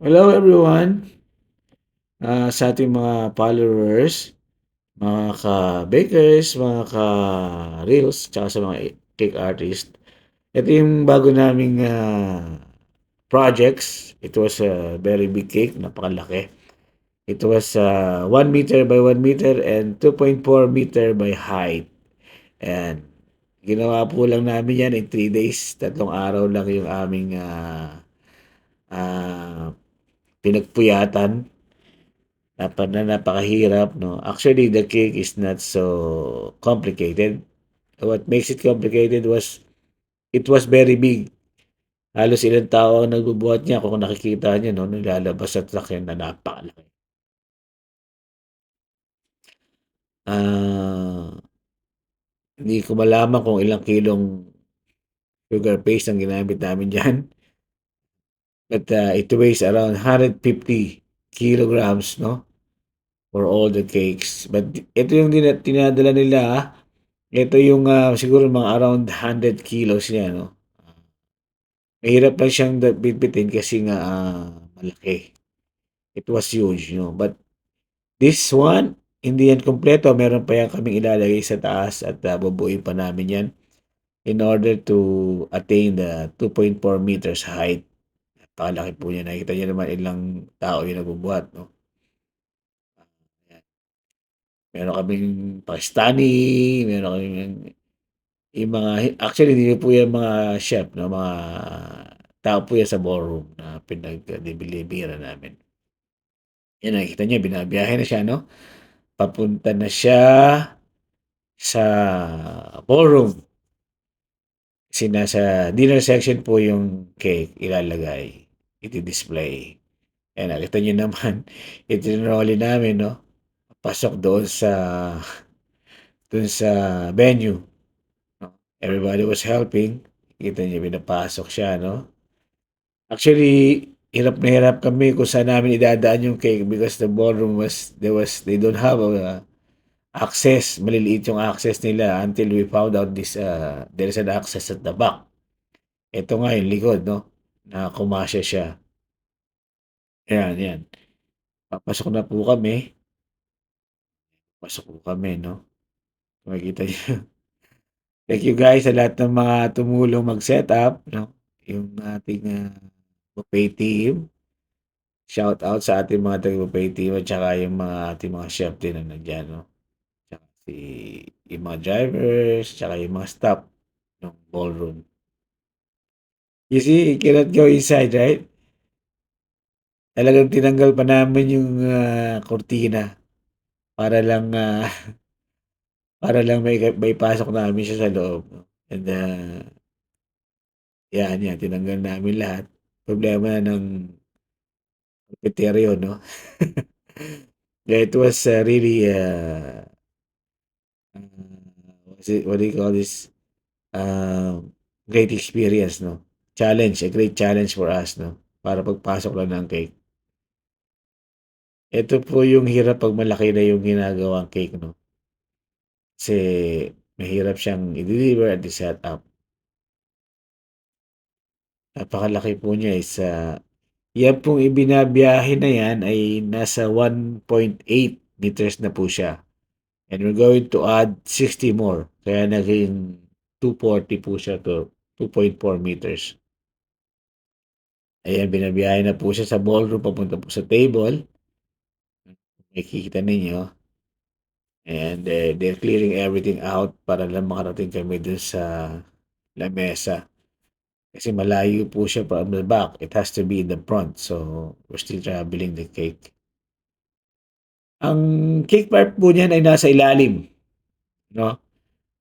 Hello everyone, sa ating mga followers, mga ka-bakers, mga ka-reels, tsaka sa mga cake artist. Ito yung bago naming projects. It was a very big cake, napakalaki. It was 1 meter by 1 meter and 2.4 meter by height. And ginawa po lang namin yan in 3 days. 3 araw lang yung aming ah, pinagpuyatan. Napakahirap, no? Actually, the cake is not so complicated. What makes it complicated was it was very big. Halos ilang tao ang nagbubuhat niya. Kung nakikita niyo, no, nilalabas sa truck yan na napakalaki. Ah, hindi ko malaman kung ilang kilong sugar paste ang ginamit namin diyan. But it weighs around 150 kilograms, no? For all the cakes. But ito yung tinadala nila, ah. Ito yung siguro mga around 100 kilos niya, no? Mahirap lang siyang bitbitin kasi nga malaki. It was huge, you know. But this one, hindi yan kumpleto. Meron pa yan kaming ilalagay sa taas at bubuuin pa namin yan in order to attain the 2.4 meters height. Napakalaki po niya. Nakita niyo naman ilang tao yung nagbubuhat, no? Ayan. Meron kaming Pakistani, meron kaming yung mga actually hindi po yan mga chef, no? Mga tao po yan sa ballroom na pinag-delivery namin. Yan, nakikita niyo binabiyahe na siya, no? Papunta na siya sa ballroom. Kasi nasa dinner section po yung cake ilalagay, iti-display. Ayan, nakita niyo naman, itinrolly namin, no? Pasok doon sa venue, no? Everybody was helping. Kita niyo, pinapasok siya, no? Actually, hirap na hirap kami kung saan namin idadaan yung cake because the ballroom they don't have access. Maliliit yung access nila until we found out there is an access at the back. Ito nga yung likod, no? Na kumasya siya. Ayan, yan. Papasok na po kami. Pasok po kami, no? Makikita niyo. Thank you guys sa lahat ng mga tumulong mag-setup, no? Yung ating buffet team. Shout out sa ating mga taga-buffet team at saka yung mga ating mga chef din na nandiyan, no? Tsaka yung mga drivers, tsaka yung mga staff ng ballroom. You see, you cannot go inside, right? Talagang tinanggal pa namin yung kurtina para lang para lang may pasok namin siya sa loob, no? And yan, tinanggal namin lahat. Problema na ng Peterio, no? Yeah, it was really what do you call this? Great experience, no? A great challenge for us, no? Para pagpasok lang ng cake. Ito po yung hirap pag malaki na yung ginagawang cake, no? Kasi mahirap siyang i-deliver at i-set up. Napakalaki po niya yan pong ibinabiyahe na yan ay nasa 1.8 meters na po siya. And we're going to add 60 more. Kaya naging 240 po siya to 2.4 meters. Ayan, binabiyahe na po siya sa ballroom papunta po sa table. Makikita ninyo. And they're clearing everything out para lang makarating kami dun sa lamesa. Kasi malayo po siya from the back. It has to be in the front. So, we're still traveling the cake. Ang cake part po niyan ay nasa ilalim, no?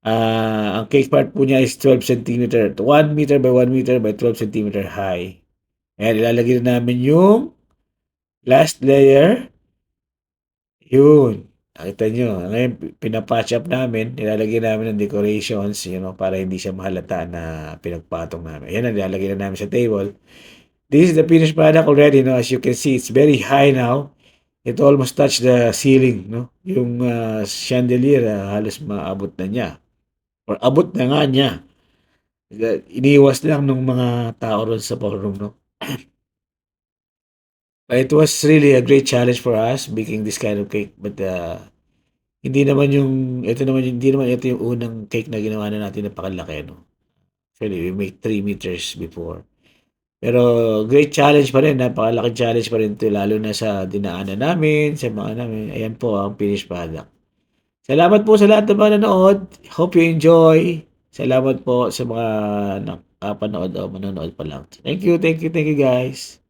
Ang cake part po niya is 12 centimeter, 1 meter by 1 meter by 12 centimeter high. Ayan, ilalagay na namin yung last layer. Yun. Nakita nyo. Ngayon, pinapatch up namin. Nilalagay namin ng decorations, para hindi siya mahalata na pinagpatong namin. Ayan na, nilalagay na namin sa table. This is the finished product already, no? As you can see, it's very high now. It almost touched the ceiling, no? Yung chandelier, halos maabot na niya. Or abot na nga niya. Iniwas lang ng mga tao ron sa ballroom, no? It was really a great challenge for us baking this kind of cake, but hindi naman yung ito naman hindi naman ito yung unang cake na ginawa na natin napakalaki, no? Actually, we make 3 meters before. Pero great challenge pa rin, napakalaking challenge pa rin 'to lalo na sa dinaanan namin, sa mga namin. Ayan po ang finished product. Salamat po sa lahat ng mga nanood. Hope you enjoy. Salamat po sa mga nakapanood o manonood pa lang. Thank you, thank you, thank you guys.